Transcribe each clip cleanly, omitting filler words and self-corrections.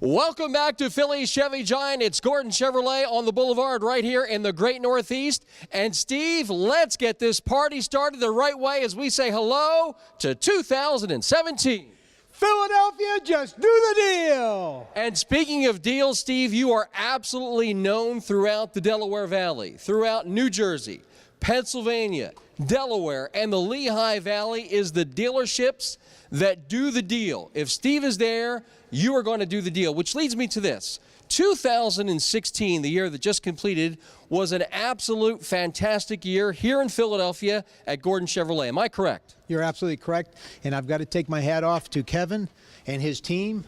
Welcome back to Philly Chevy Giant. It's Gordon Chevrolet on the boulevard right here in the great Northeast. And Steve, let's get this party started the right way as we say hello to 2017. Philadelphia, just do the deal. And speaking of deals, Steve, you are absolutely known throughout the Delaware Valley, throughout New Jersey, Pennsylvania, Delaware, and the Lehigh Valley is the dealerships that do the deal. If Steve is there, you are going to do the deal, which leads me to this. 2016, the year that just completed, was an absolute fantastic year here in Philadelphia at Gordon Chevrolet. Am I correct? You're absolutely correct, and I've got to take my hat off to Kevin and his team,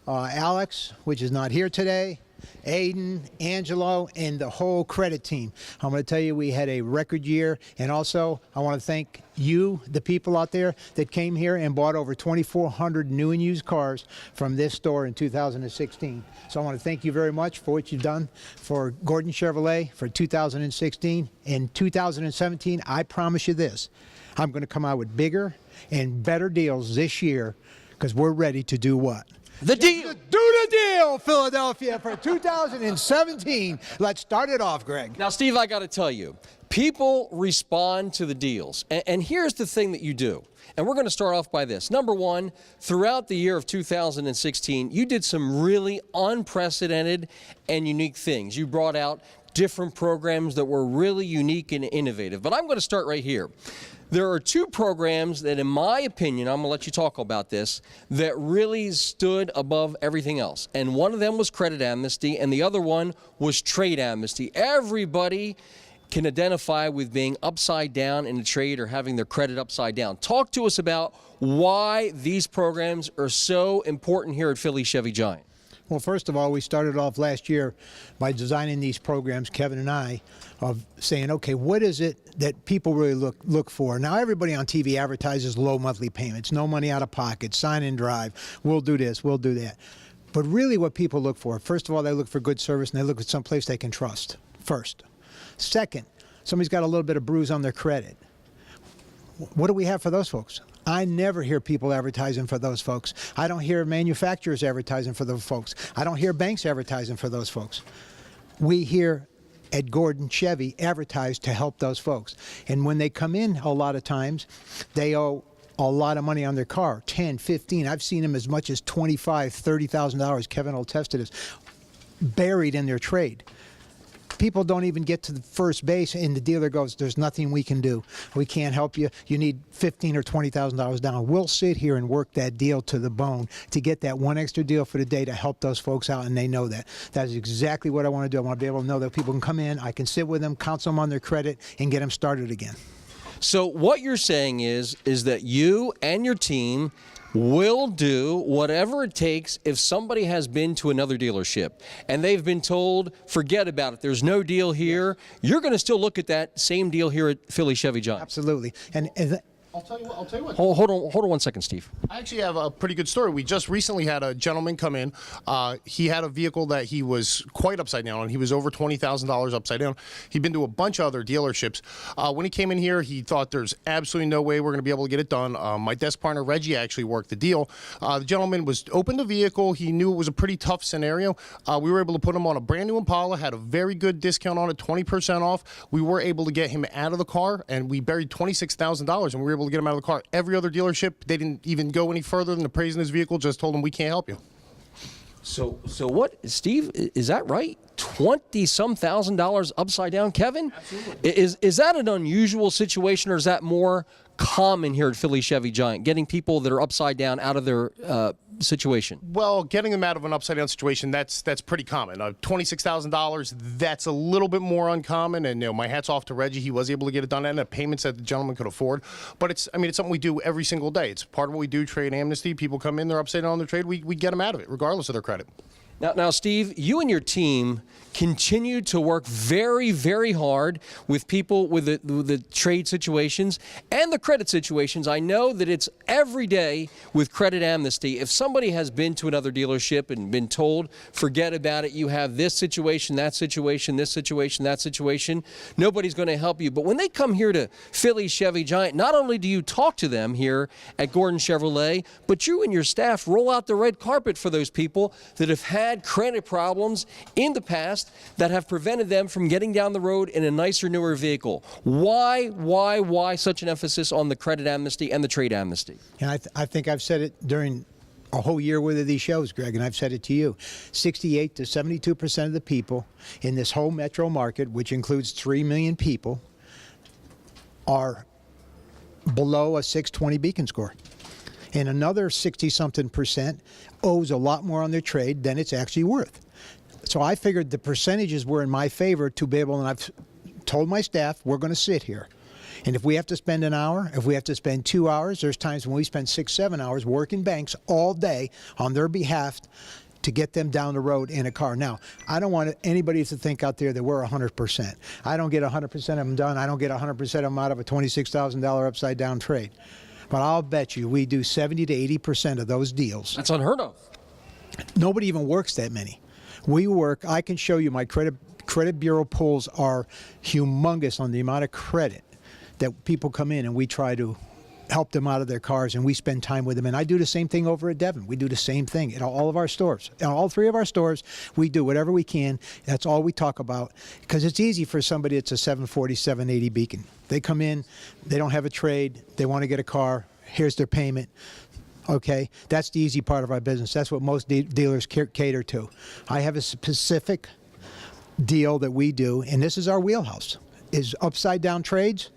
Alex, which is not here today, Aiden, Angelo, and the whole credit team. I'm going to tell you we had a record year, and also I want to thank you, the people out there that came here and bought over 2,400 new and used cars from this store in 2016. So I want to thank you very much for what you've done for Gordon Chevrolet for 2016. In 2017, I promise you this, I'm going to come out with bigger and better deals this year because we're ready to do what? The deal. Do the deal, Philadelphia, for 2017. Let's start it off, Greg. Now, Steve, I got to tell you, people respond to the deals. And here's the thing that you do. And we're going to start off by this. Number one, throughout the year of 2016, you did some really unprecedented and unique things. You brought out different programs that were really unique and innovative. But I'm going to start right here. There are two programs that, in my opinion, I'm going to let you talk about this, that really stood above everything else. And one of them was credit amnesty, and the other one was trade amnesty. Everybody can identify with being upside down in a trade or having their credit upside down. Talk to us about why these programs are so important here at Philly Chevy Giant. Well, first of all, we started off last year by designing these programs, Kevin and I, of saying, okay, what is it that people really look for? Now, everybody on TV advertises low monthly payments, no money out of pocket, sign and drive, we'll do this, we'll do that. But really what people look for, first of all, they look for good service and they look at someplace they can trust, first. Second, somebody's got a little bit of bruise on their credit. What do we have for those folks? I never hear people advertising for those folks. I don't hear manufacturers advertising for those folks. I don't hear banks advertising for those folks. We hear at Gordon Chevy advertise to help those folks. And when they come in, a lot of times, they owe a lot of money on their car, 10, 15. I've seen them as much as $25,000, $30,000. Kevin will test it, buried in their trade. People don't even get to the first base, and the dealer goes, there's nothing we can do. We can't help you. You need $15,000 or $20,000 down. We'll sit here and work that deal to the bone to get that one extra deal for the day to help those folks out, and they know that. That is exactly what I want to do. I want to be able to know that people can come in, I can sit with them, counsel them on their credit, and get them started again. So what you're saying is that you and your team will do whatever it takes if somebody has been to another dealership and they've been told, forget about it, there's no deal here. You're going to still look at that same deal here at Philly Chevy Giant. Absolutely. And I'll tell you what. Hold on 1 second, Steve. I actually have a pretty good story. We just recently had a gentleman come in. He had a vehicle that he was quite upside down on. He was over $20,000 upside down. He'd been to a bunch of other dealerships. When he came in here, he thought there's absolutely no way we're going to be able to get it done. My desk partner, Reggie, actually worked the deal. The gentleman was opened the vehicle. He knew it was a pretty tough scenario. We were able to put him on a brand new Impala, had a very good discount on it, 20% off. We were able to get him out of the car, and we buried $26,000, and we were able to get him out of the car. Every other dealership, they didn't even go any further than appraising his vehicle, just told him we can't help you. So what, Steve, is that right? $20-some thousand upside down, Kevin? Absolutely. Is that an unusual situation, or is that more common here at Philly Chevy Giant, getting people that are upside down out of their situation? Well, getting them out of an upside down situation, that's pretty common. $26,000, that's a little bit more uncommon, and my hat's off to Reggie. He was able to get it done, and the payments that the gentleman could afford. But it's something we do every single day. It's part of what we do, trade amnesty. People come in, they're upside down on their trade, we get them out of it, regardless of their credit. Now, Steve, you and your team continue to work very, very hard with people with the trade situations and the credit situations. I know that it's every day with credit amnesty. If somebody has been to another dealership and been told, forget about it, you have this situation, that situation, this situation, that situation, nobody's going to help you. But when they come here to Philly Chevy Giant, not only do you talk to them here at Gordon Chevrolet, but you and your staff roll out the red carpet for those people that have had credit problems in the past that have prevented them from getting down the road in a nicer, newer vehicle. Why such an emphasis on the credit amnesty and the trade amnesty? And I think I've said it during a whole year worth of these shows, Greg, and I've said it to you. 68 to 72% of the people in this whole metro market, which includes 3 million people, are below a 620 Beacon score. And another 60-something percent owes a lot more on their trade than it's actually worth. So I figured the percentages were in my favor to be able, and I've told my staff, we're going to sit here. And if we have to spend an hour, if we have to spend 2 hours, there's times when we spend 6, 7 hours working banks all day on their behalf to get them down the road in a car. Now, I don't want anybody to think out there that we're 100%. I don't get 100% of them done. I don't get 100% of them out of a $26,000 upside down trade. But I'll bet you we do 70 to 80% of those deals. That's unheard of. Nobody even works that many. We work, I can show you my credit bureau pulls are humongous on the amount of credit that people come in and we try to help them out of their cars and we spend time with them. And I do the same thing over at Devon. We do the same thing in all of our stores. In all 3 of our stores, we do whatever we can. That's all we talk about because it's easy for somebody that's a 740, 780 Beacon. They come in, they don't have a trade, they want to get a car, here's their payment. Okay, that's the easy part of our business. That's what most dealers cater to. I have a specific deal that we do, and this is our wheelhouse, is upside down trades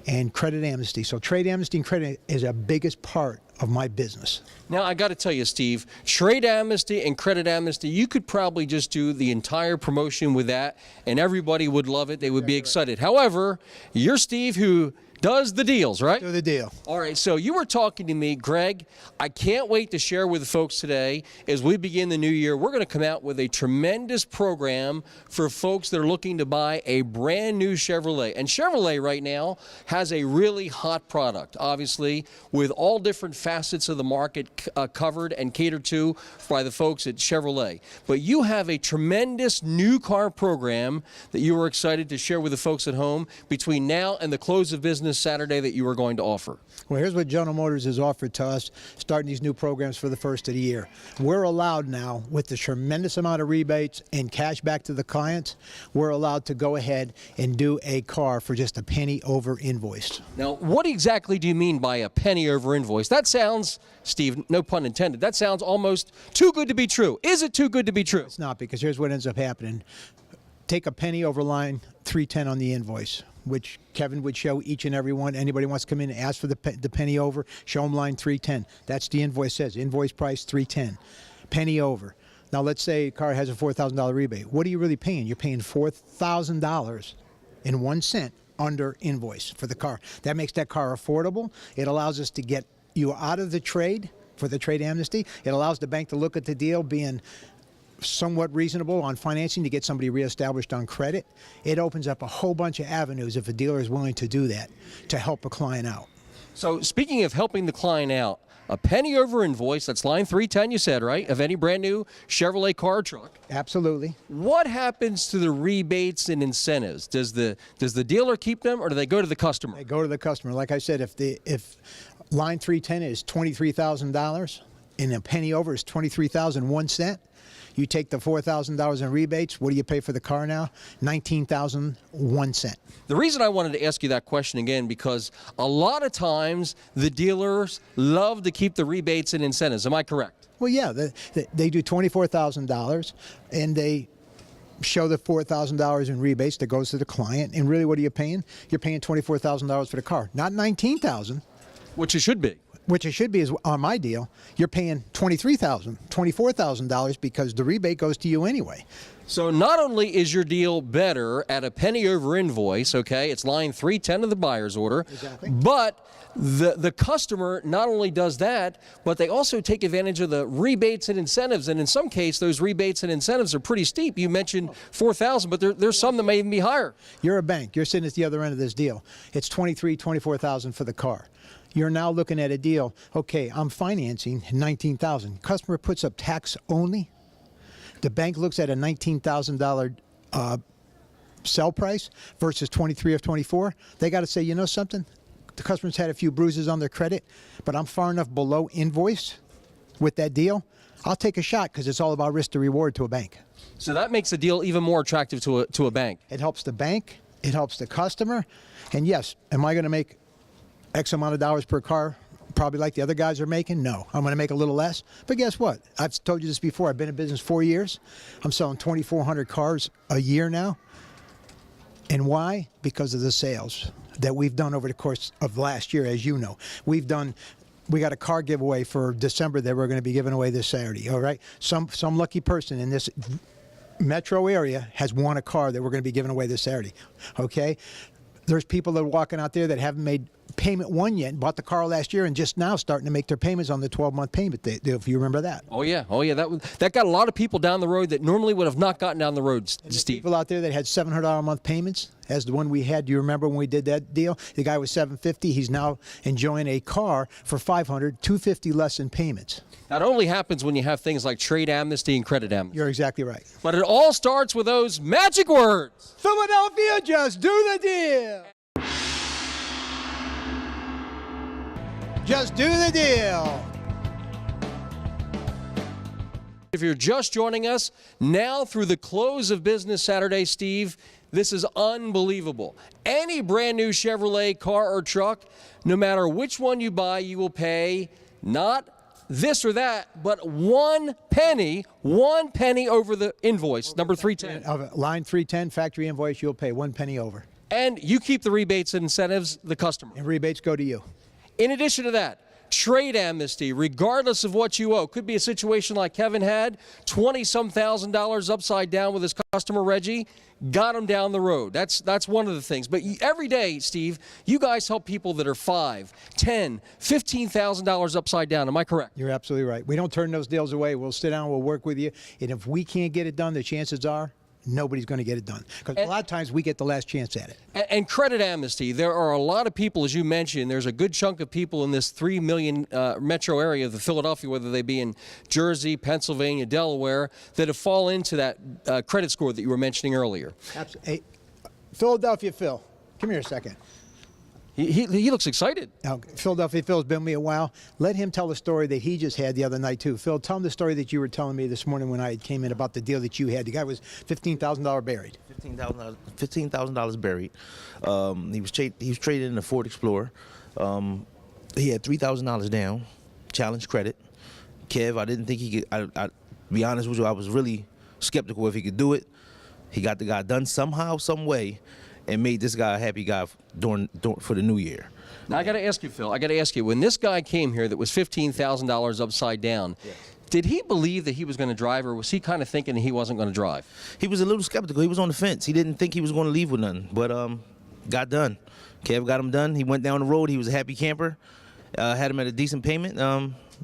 and credit amnesty. So trade amnesty and credit is a biggest part of my business. Now, I got to tell you, Steve, trade amnesty and credit amnesty, you could probably just do the entire promotion with that, and everybody would love it. They would be excited. However, you're Steve who does the deals, right? Do the deal. All right, so you were talking to me, Greg. I can't wait to share with the folks today as we begin the new year. We're going to come out with a tremendous program for folks that are looking to buy a brand new Chevrolet. And Chevrolet right now has a really hot product, obviously, with all different facets of the market covered and catered to by the folks at Chevrolet. But you have a tremendous new car program that you are excited to share with the folks at home between now and the close of business Saturday that you are going to offer. Well, here's what General Motors has offered to us starting these new programs for the first of the year. We're allowed now, with the tremendous amount of rebates and cash back to the clients, we're allowed to go ahead and do a car for just a penny over invoice. Now, what exactly do you mean by a penny over invoice? That sounds, Steve, no pun intended, that sounds almost too good to be true. Is it too good to be true? It's not, because here's what ends up happening. Take a penny over line 310 on the invoice, which Kevin would show each and every one. Anybody wants to come in and ask for the penny over, show them line 310. That's the invoice says. Invoice price 310. Penny over. Now let's say a car has a $4,000 rebate. What are you really paying? You're paying $4,000 and 1 cent under invoice for the car. That makes that car affordable. It allows us to get you out of the trade for the trade amnesty. It allows the bank to look at the deal being somewhat reasonable on financing to get somebody reestablished on credit. It opens up a whole bunch of avenues if a dealer is willing to do that to help a client out. So speaking of helping the client out, a penny over invoice, that's line 310 you said, right, of any brand new Chevrolet car or truck. Absolutely. What happens to the rebates and incentives? Does the dealer keep them or do they go to the customer? They go to the customer. Like I said, if line 310 is $23,000 and a penny over is $23,001 cent, you take the $4,000 in rebates, what do you pay for the car now? $19,001 cent. The reason I wanted to ask you that question again, because a lot of times the dealers love to keep the rebates and incentives. Am I correct? Well, yeah, they do $24,000 and they show the $4,000 in rebates that goes to the client. And really, what are you paying? You're paying $24,000 for the car, not $19,000. Which it should be. which it should be is on my deal, you're paying $23,000, $24,000 because the rebate goes to you anyway. So not only is your deal better at a penny over invoice, okay, it's line 310 of the buyer's order, Exactly. but the customer not only does that, but they also take advantage of the rebates and incentives. And in some case, those rebates and incentives are pretty steep. You mentioned $4,000, but there's some that may even be higher. You're a bank. You're sitting at the other end of this deal. It's $23,000, $24,000 for the car. You're now looking at a deal. Okay, I'm financing $19,000. Customer puts up tax only. The bank looks at a $19,000 sell price versus 23 or 24. They got to say, you know something? The customer's had a few bruises on their credit, but I'm far enough below invoice with that deal. I'll take a shot because it's all about risk to reward to a bank. So that makes the deal even more attractive to a bank. It helps the bank. It helps the customer. And yes, am I going to make X amount of dollars per car, probably like the other guys are making? No. I'm going to make a little less. But guess what? I've told you this before. I've been in business 4 years. I'm selling 2,400 cars a year now. And why? Because of the sales that we've done over the course of last year, as you know. We got a car giveaway for December that we're going to be giving away this Saturday, all right? Some lucky person in this metro area has won a car that we're going to be giving away this Saturday, okay? There's people that are walking out there that haven't made payment one yet and bought the car last year and just now starting to make their payments on the 12-month payment deal, if you remember that. Oh yeah. That got a lot of people down the road that normally would have not gotten down the road, Steve. People out there that had $700 a month payments, as the one we had. Do you remember when we did that deal? The guy was $750. He's now enjoying a car for $500, $250 less in payments. That only happens when you have things like trade amnesty and credit amnesty. You're exactly right. But it all starts with those magic words. Philadelphia, just do the deal. Just do the deal. If you're just joining us, now through the close of business Saturday, Steve, this is unbelievable. Any brand new Chevrolet car or truck, no matter which one you buy, you will pay not this or that, but 1 penny over the invoice, number 310. Of line 310, factory invoice, you'll pay 1 penny over. And you keep the rebates and incentives, the customer. And rebates go to you. In addition to that, trade amnesty, regardless of what you owe. Could be a situation like Kevin had, $20-some thousand upside down with his customer, Reggie, got him down the road. That's one of the things. But every day, Steve, you guys help people that are $5,000, $10,000, $15,000 upside down. Am I correct? You're absolutely right. We don't turn those deals away. We'll sit down, we'll work with you. And if we can't get it done, the chances are nobody's going to get it done. Because a lot of times we get the last chance at it. And credit amnesty, there are a lot of people, as you mentioned, there's a good chunk of people in this 3 million metro area of Philadelphia, whether they be in Jersey, Pennsylvania, Delaware, that have fallen into that credit score that you were mentioning earlier. Absolutely. Hey, Philadelphia Phil, come here a second. He looks excited. Now, Philadelphia Phil's been with me a while. Let him tell the story that he just had the other night, too. Phil, tell him the story that you were telling me this morning when I came in about the deal that you had. The guy was $15,000 buried. $15,000 buried. He was traded in a Ford Explorer. He had $3,000 down, challenge credit. Kev, I didn't think he could. I be honest with you, I was really skeptical if he could do it. He got the guy done somehow, some way, and made this guy a happy guy for the new year. Now, I got to ask you, Phil, when this guy came here that was $15,000 upside down, yes, did he believe that he was going to drive, or was he kind of thinking that he wasn't going to drive? He was a little skeptical. He was on the fence. He didn't think he was going to leave with nothing, but got done. Kev got him done. He went down the road. He was a happy camper. Had him at a decent payment,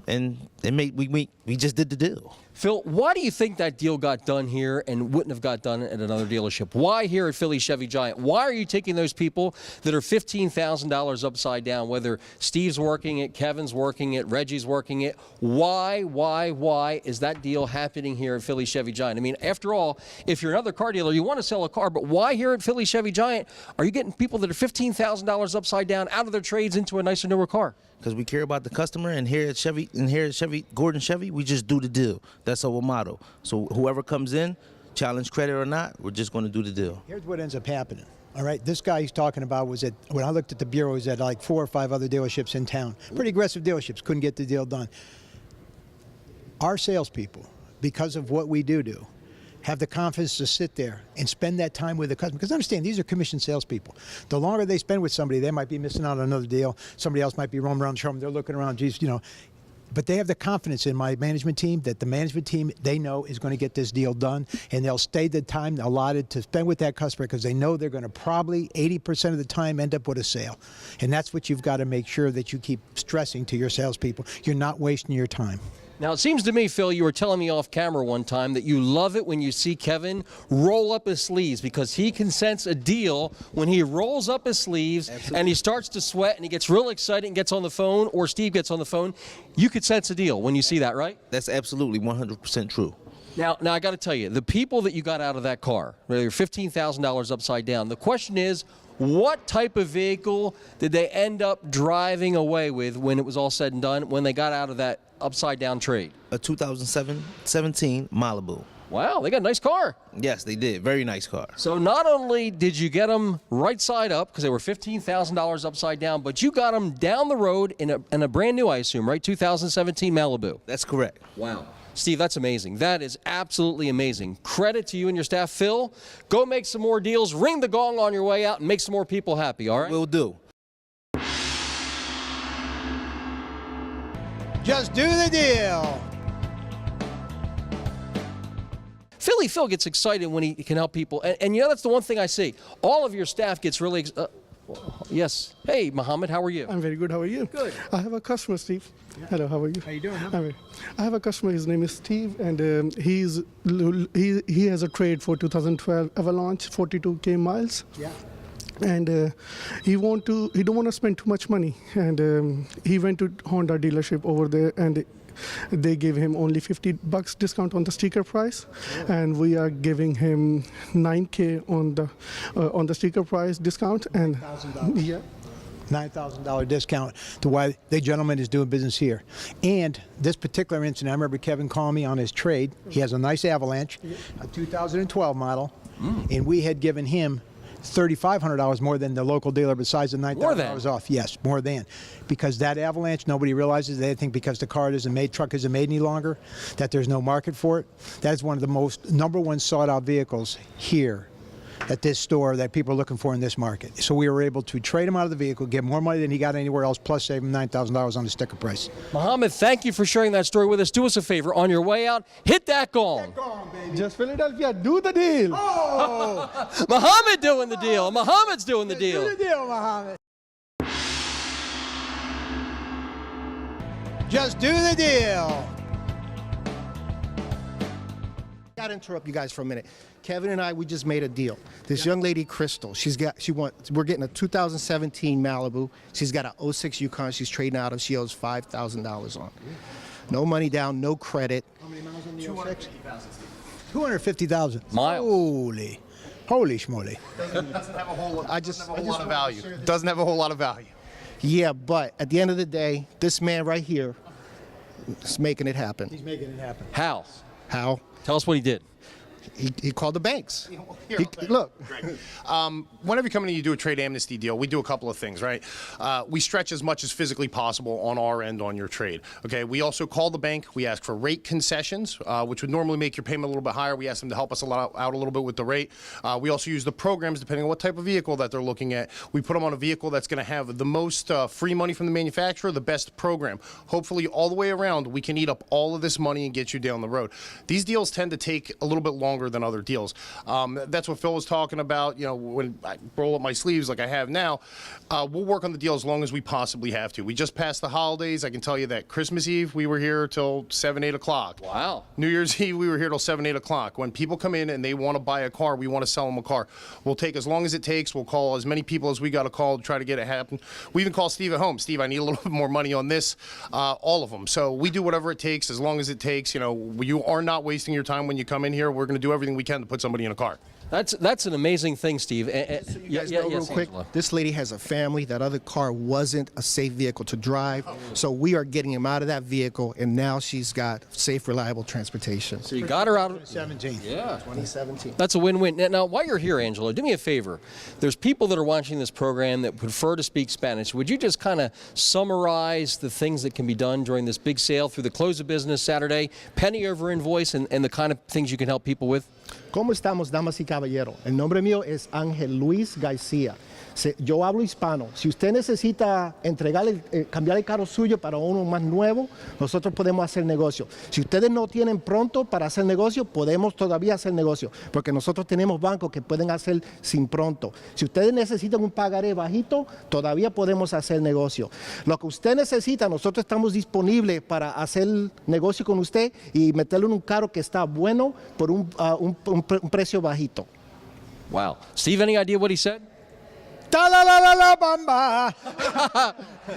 and we just did the deal. Phil, why do you think that deal got done here and wouldn't have got done at another dealership? Why here at Philly Chevy Giant? Why are you taking those people that are $15,000 upside down, whether Steve's working it, Kevin's working it, Reggie's working it? Why is that deal happening here at Philly Chevy Giant? I mean, after all, if you're another car dealer, you want to sell a car, but why here at Philly Chevy Giant are you getting people that are $15,000 upside down out of their trades into a nicer, newer car? Because we care about the customer, and here at Gordon Chevy, we just do the deal. That's our motto. So whoever comes in, challenge credit or not, we're just going to do the deal. Here's what ends up happening. All right, this guy he's talking about was at, when I looked at the bureau, he was at like 4 or 5 other dealerships in town. Pretty aggressive dealerships, couldn't get the deal done. Our salespeople, because of what we do, have the confidence to sit there and spend that time with the customer. Because understand, these are commission salespeople. The longer they spend with somebody, they might be missing out on another deal. Somebody else might be roaming around the showroom. They're looking around, geez, you know. But they have the confidence in my management team that the management team, they know, is going to get this deal done, and they'll stay the time allotted to spend with that customer because they know they're going to probably 80% of the time end up with a sale. And that's what you've got to make sure that you keep stressing to your salespeople. You're not wasting your time. Now, it seems to me, Phil, you were telling me off camera one time that you love it when you see Kevin roll up his sleeves because he can sense a deal when he rolls up his sleeves. Absolutely. And he starts to sweat and he gets real excited and gets on the phone, or Steve gets on the phone. You could sense a deal when you see that, right? That's absolutely 100% true. Now I got to tell you, the people that you got out of that car, they're $15,000 upside down. The question is, what type of vehicle did they end up driving away with when it was all said and done, when they got out of that upside down trade? A 2017 Malibu. Wow, they got a nice car. Yes, they did. Very nice car. So not only did you get them right side up because they were $15,000 upside down, but you got them down the road in a brand new, I assume, right? 2017 Malibu. That's correct. Wow. Steve, that's amazing. That is absolutely amazing. Credit to you and your staff. Phil, go make some more deals, ring the gong on your way out, and make some more people happy, all right? Will do. Just do the deal. Philly Phil gets excited when he can help people. And you know, that's the one thing I see. All of your staff gets really yes. Hey, Mohammed, how are you? I'm very good. How are you? Good. I have a customer, Steve. Yeah. Hello, how are you? How you doing? I have a customer. His name is Steve, and he has a trade for 2012 Avalanche, 42K miles. Yeah. And he don't want to spend too much money, and he went to Honda dealership over there, and they gave him only $50 discount on the sticker price, and we are giving him $9K on the sticker price discount, and yeah. $9,000 discount to why the gentleman is doing business here. And this particular incident, I remember Kevin calling me on his trade. He has a nice Avalanche, a 2012 model, and we had given him $3,500 more than the local dealer besides the $9,000 off. Yes, more than. Because that Avalanche, nobody realizes, they think because the car isn't made, truck isn't made any longer, that there's no market for it. That is one of the most #1 sought out vehicles here at this store that people are looking for in this market. So we were able to trade him out of the vehicle, give more money than he got anywhere else, plus save him $9,000 on the sticker price. Mohammed, thank you for sharing that story with us. Do us a favor. On your way out, hit that gong. Just Philadelphia, do the deal. Oh! Mohammed doing the deal. Mohammed's doing the deal. Do the deal, Mohammed. Just do the deal. Got to interrupt you guys for a minute. Kevin and I, we just made a deal. This young lady, Crystal, we're getting a 2017 Malibu. She's got a 06 Yukon she's trading out of. She owes $5,000 on. No money down, no credit. How many miles on the 250,000. 250,000 miles. Holy schmoly. Doesn't have a whole lot of value. Doesn't have a whole lot of value. Yeah, but at the end of the day, this man right here is making it happen. He's making it happen. How? How? Tell us what he did. He called the banks. Look, whenever you come in and you do a trade amnesty deal, we do a couple of things, right? We stretch as much as physically possible on our end on your trade. Okay. We also call the bank. We ask for rate concessions, which would normally make your payment a little bit higher. We ask them to help us out a little bit with the rate. We also use the programs depending on what type of vehicle that they're looking at. We put them on a vehicle that's going to have the most free money from the manufacturer, the best program. Hopefully, all the way around, we can eat up all of this money and get you down the road. These deals tend to take a little bit longer than other deals. That's what Phil was talking about. You know, when I roll up my sleeves like I have now, we'll work on the deal as long as we possibly have to. We just passed the holidays. I can tell you that Christmas Eve we were here till 7, 8 o'clock. Wow. New Year's Eve we were here till 7, 8 o'clock. When people come in and they want to buy a car, we want to sell them a car. We'll take as long as it takes. We'll call as many people as we got to call to try to get it happen. We even call Steve at home. Steve, I need a little bit more money on this. All of them. So we do whatever it takes as long as it takes. You know, you are not wasting your time when you come in here. We're going to do everything we can to put somebody in a car. That's an amazing thing, Steve. So you guys know real quick, this lady has a family. That other car wasn't a safe vehicle to drive. So we are getting him out of that vehicle, and now she's got safe, reliable transportation. So you got her out of 2017. Yeah. 2017. That's a win-win. Now, while you're here, Angelo, do me a favor. There's people that are watching this program that prefer to speak Spanish. Would you just kind of summarize the things that can be done during this big sale through the close of business Saturday, penny over invoice, and the kind of things you can help people with? ¿Cómo estamos, damas y caballeros? El nombre mío es Ángel Luis García. Yo hablo hispano. Si usted necesita cambiar el carro suyo para uno más nuevo, nosotros podemos hacer negocio. Si ustedes no tienen pronto para hacer negocio, podemos todavía hacer negocio, porque nosotros tenemos bancos que pueden hacer sin pronto. Si ustedes necesitan un pagaré bajito, todavía podemos hacer negocio. Lo que usted necesita, nosotros estamos disponibles para hacer negocio con usted y meterle en un carro que está bueno por un precio bajito. Wow. Steve, any idea what he said? Ta-la-la-la-la bamba.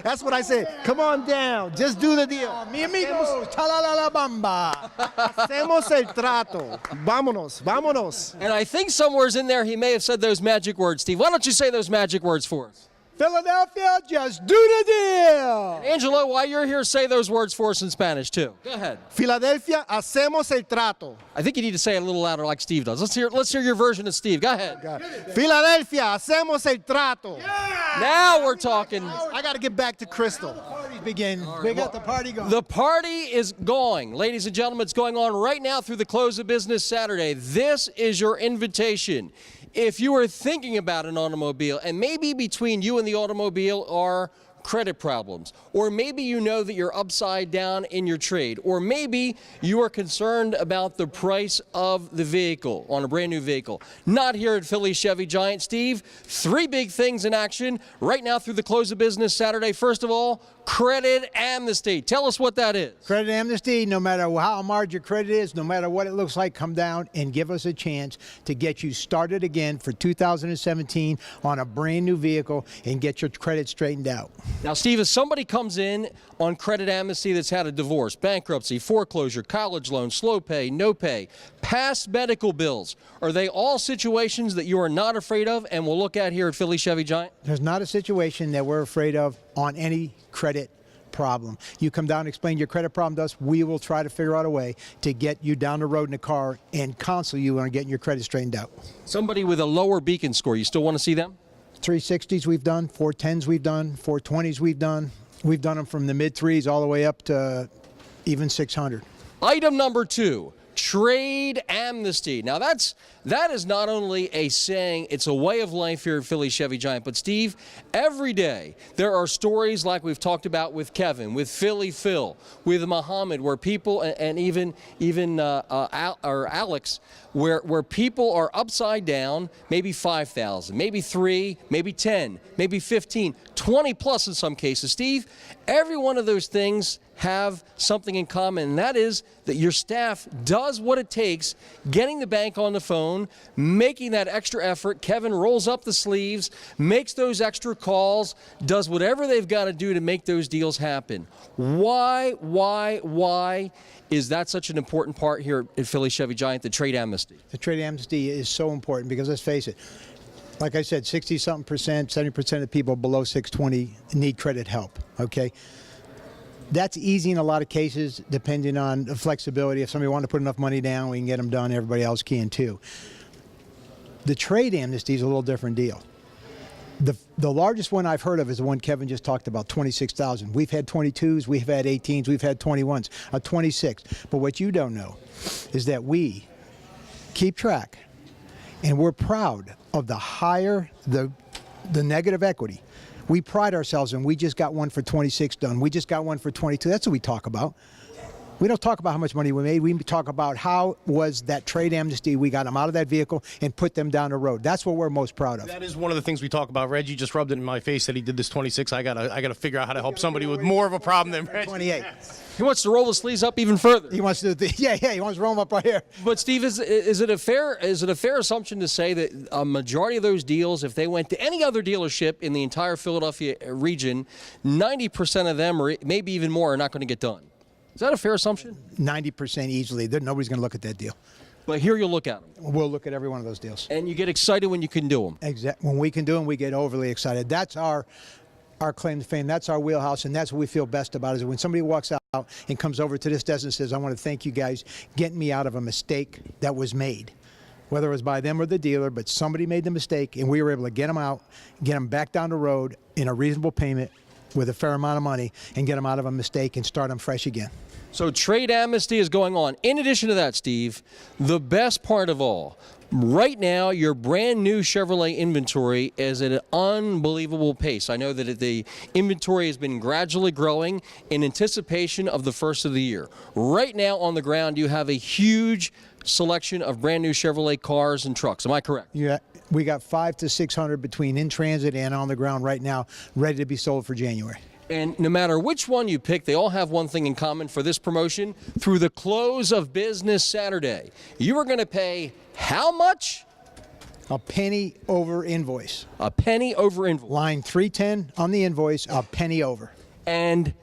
That's what I said. Come on down. Just do the deal. Mi amigos, ta-la-la-la bamba. Hacemos el trato. Vámonos, vámonos. And I think somewhere's in there he may have said those magic words. Steve, why don't you say those magic words for us? Philadelphia, just do the deal. Angelo, while you're here, say those words for us in Spanish, too. Go ahead. Filadelfia, hacemos el trato. I think you need to say it a little louder like Steve does. Let's hear your version of Steve. Go ahead. Filadelfia, hacemos el trato. Now we're talking. I got to get back to Crystal. Parties begin. We got the party going. The party is going. Ladies and gentlemen, it's going on right now through the close of business Saturday. This is your invitation. If you are thinking about an automobile, and maybe between you and the automobile are credit problems, or maybe you know that you're upside down in your trade, or maybe you are concerned about the price of the vehicle on a brand new vehicle. Not here at Philly Chevy Giant. Steve, three big things in action right now through the close of business Saturday. First of all, credit amnesty. Tell us what that is. Credit amnesty, no matter how large your credit is, no matter what it looks like, come down and give us a chance to get you started again for 2017 on a brand new vehicle and get your credit straightened out. Now, Steve, if somebody comes in on credit amnesty that's had a divorce, bankruptcy, foreclosure, college loan, slow pay, no pay, past medical bills, are they all situations that you are not afraid of and will look at here at Philly Chevy Giant? There's not a situation that we're afraid of on any credit problem. You come down and explain your credit problem to us, we will try to figure out a way to get you down the road in a car and counsel you on getting your credit straightened out. Somebody with a lower beacon score, you still want to see them? 360s we've done, 410s we've done, 420s we've done. We've done them from the mid threes all the way up to even 600. Item number 2, trade amnesty. Now that is not only a saying, it's a way of life here at Philly Chevy Giant. But Steve, every day there are stories like we've talked about with Kevin, with Philly Phil, with Muhammad, where people, and even Alex, where people are upside down, maybe 5,000, maybe 3, maybe 10, maybe 15, 20 plus in some cases. Steve, every one of those things have something in common, and that is that your staff does what it takes, getting the bank on the phone, making that extra effort. Kevin rolls up the sleeves, makes those extra calls, does whatever they've got to do to make those deals happen. Why is that such an important part here at Philly Chevy Giant, the trade amnesty? The trade amnesty is so important because let's face it, like I said, 60-something percent, 70% of people below 620 need credit help, okay? That's easy in a lot of cases, depending on the flexibility. If somebody wanted to put enough money down, we can get them done. Everybody else can too. The trade amnesty is a little different deal. The largest one I've heard of is the one Kevin just talked about, 26,000. We've had 22s, we've had 18s, we've had 21s, a 26. But what you don't know is that we keep track, and we're proud of the higher the negative equity. We pride ourselves in, we just got one for 26 done. We just got one for 22. That's what we talk about. We don't talk about how much money we made. We talk about how was that trade amnesty. We got them out of that vehicle and put them down the road. That's what we're most proud of. That is one of the things we talk about. Reggie just rubbed it in my face that he did this 26. I gotta figure out how to help somebody with more of a problem than Reggie. 28. He wants to roll the sleeves up even further. He wants to, he wants to roll them up right here. But Steve, is it a fair assumption to say that a majority of those deals, if they went to any other dealership in the entire Philadelphia region, 90% of them, or maybe even more, are not going to get done? Is that a fair assumption? 90% easily. Nobody's going to look at that deal. But here you'll look at them. We'll look at every one of those deals. And you get excited when you can do them. Exactly. When we can do them, we get overly excited. That's our claim to fame. That's our wheelhouse, and that's what we feel best about is when somebody walks out and comes over to this desk and says, I want to thank you guys getting me out of a mistake that was made. Whether it was by them or the dealer, but somebody made the mistake, and we were able to get them out, get them back down the road in a reasonable payment, with a fair amount of money and get them out of a mistake and start them fresh again. So trade amnesty is going on. In addition to that, Steve, the best part of all, right now your brand new Chevrolet inventory is at an unbelievable pace. I know that the inventory has been gradually growing in anticipation of the first of the year. Right now on the ground you have a huge selection of brand new Chevrolet cars and trucks. Am I correct? Yeah, we got 500 to 600 between in transit and on the ground right now, ready to be sold for January. And no matter which one you pick, they all have one thing in common for this promotion. Through the close of business Saturday, you are going to pay how much? A penny over invoice. A penny over invoice. Line 310 on the invoice, a penny over. And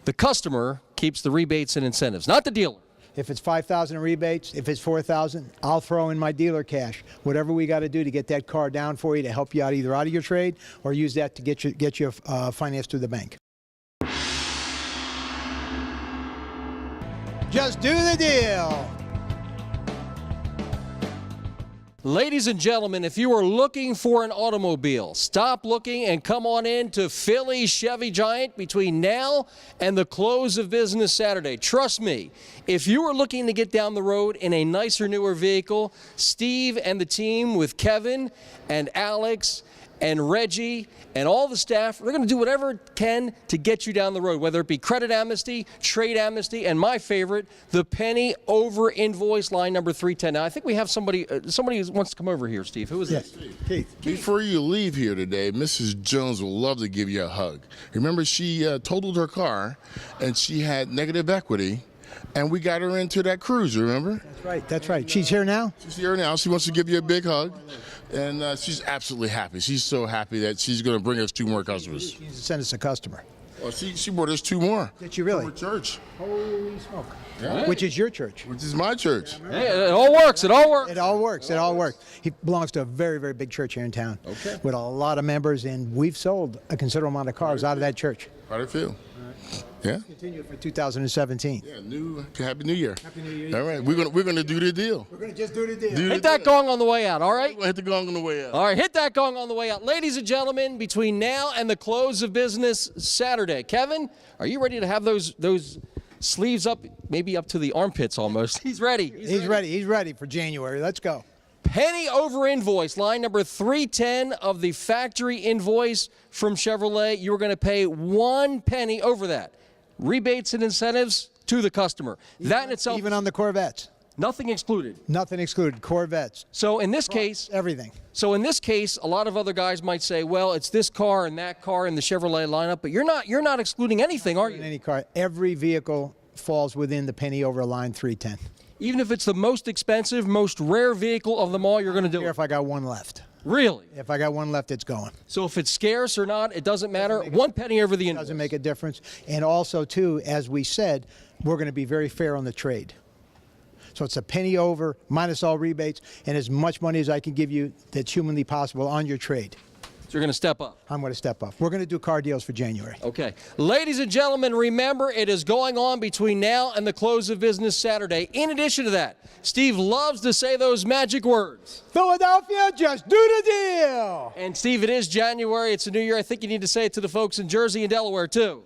the customer keeps the rebates and incentives, not the dealer. If it's 5,000 in rebates, if it's 4,000, I'll throw in my dealer cash. Whatever we got to do to get that car down for you to help you out either out of your trade or use that to get you financed through the bank. Just do the deal. Ladies and gentlemen, if you are looking for an automobile, stop looking and come on in to Philly Chevy Giant between now and the close of business Saturday. Trust me, if you are looking to get down the road in a nicer, newer vehicle, Steve and the team with Kevin and Alex and Reggie and all the staff, they're going to do whatever it can to get you down the road, whether it be credit amnesty, trade amnesty, and my favorite, the penny over invoice, line number 310. Now, I think we have somebody who wants to come over here, Steve. Who is this? Keith. Before you leave here today, Mrs. Jones will love to give you a hug. Remember, she totaled her car, and she had negative equity, and we got her into that cruise, remember? That's right. She's here now? She's here now. She wants to give you a big hug, and she's absolutely happy. She's so happy that she's going to bring us 2 more customers. She needs to send us a customer. Well, she brought us 2 more. Did she really? From her church. Holy smoke. Yeah. Which is your church. Which is my church. Hey, it all works. It all works. It all works. It all works. He belongs to a very, very big church here in town. Okay. With a lot of members, and we've sold a considerable amount of cars out of that church. How do you feel? Yeah. Continue for 2017. Yeah. Happy New Year. Happy New Year. All right. We're gonna do the deal. We're going to just do the deal. Hit that gong on the way out, all right? We'll hit the gong on the way out. All right, hit that gong on the way out. Ladies and gentlemen, between now and the close of business Saturday, Kevin, are you ready to have those sleeves up, maybe up to the armpits almost? He's ready. He's ready. He's ready for January. Let's go. Penny over invoice, line number 310 of the factory invoice from Chevrolet. You're going to pay 1 penny over that. Rebates and incentives to the customer. That in itself, Even on the Corvettes. nothing excluded. Nothing excluded. Corvettes. So in this case, Everything. So in this case, a lot of other guys might say, well, it's this car and that car in the Chevrolet lineup, but you're not excluding anything, are In you? any car. Every vehicle falls within the penny over line 310. Even if it's the most expensive, most rare vehicle of them all, you're going to do Here it. if I got one left. Really? If I got one left, it's going. So if it's scarce or not, it doesn't matter. 1 penny over the invoice. Doesn't make a difference. And also, too, as we said, we're going to be very fair on the trade. So it's a penny over, minus all rebates, and as much money as I can give you that's humanly possible on your trade. So you're going to step up. I'm going to step up. We're going to do car deals for January. Okay. Ladies and gentlemen, remember, it is going on between now and the close of business Saturday. In addition to that, Steve loves to say those magic words. Philadelphia, just do the deal. And Steve, it is January. It's a new year. I think you need to say it to the folks in Jersey and Delaware, too.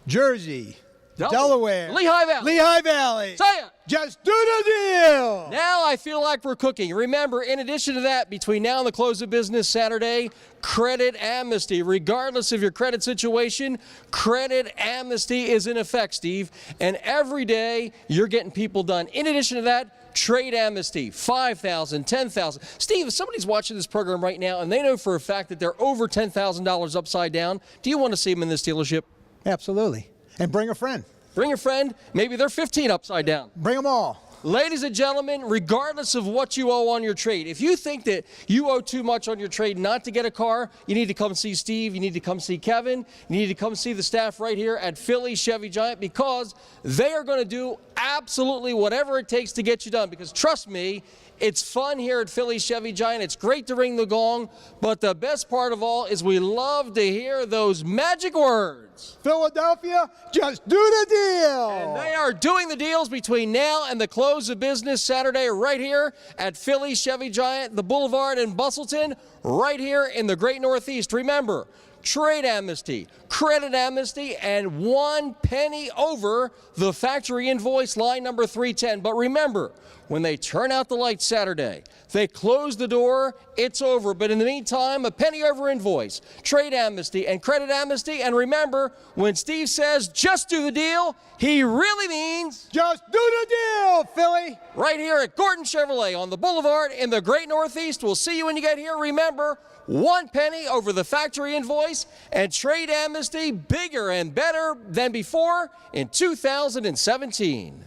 Jersey, Delaware, Lehigh Valley. Lehigh Valley. Say it. Just do the deal. Now I feel like we're cooking. Remember, in addition to that, between now and the close of business Saturday, credit amnesty. Regardless of your credit situation, credit amnesty is in effect, Steve. And every day, you're getting people done. In addition to that, trade amnesty, $5,000, $10,000. Steve, if somebody's watching this program right now and they know for a fact that they're over $10,000 upside down, do you want to see them in this dealership? Absolutely. And bring a friend. Bring a friend. Maybe they're 15 upside down. Bring them all. Ladies and gentlemen, regardless of what you owe on your trade, if you think that you owe too much on your trade not to get a car, you need to come see Steve, you need to come see Kevin, you need to come see the staff right here at Philly Chevy Giant, because they are going to do absolutely whatever it takes to get you done. Because trust me, it's fun here at Philly Chevy Giant. It's great to ring the gong, but the best part of all is we love to hear those magic words. Philadelphia, just do the deal. And they are doing the deals between now and the close of business Saturday right here at Philly Chevy Giant, the Boulevard in Bustleton, right here in the Great Northeast. Remember, trade amnesty, credit amnesty, and 1 penny over the factory invoice, line number 310. But remember, when they turn out the lights Saturday, they close the door, it's over. But in the meantime, a penny over invoice, trade amnesty, and credit amnesty. And remember, when Steve says just do the deal, he really means Just do the deal, Philly. right here at Gordon Chevrolet on the Boulevard in the Great Northeast. We'll see you when you get here. Remember, 1 penny over the factory invoice and trade amnesty, bigger and better than before in 2017.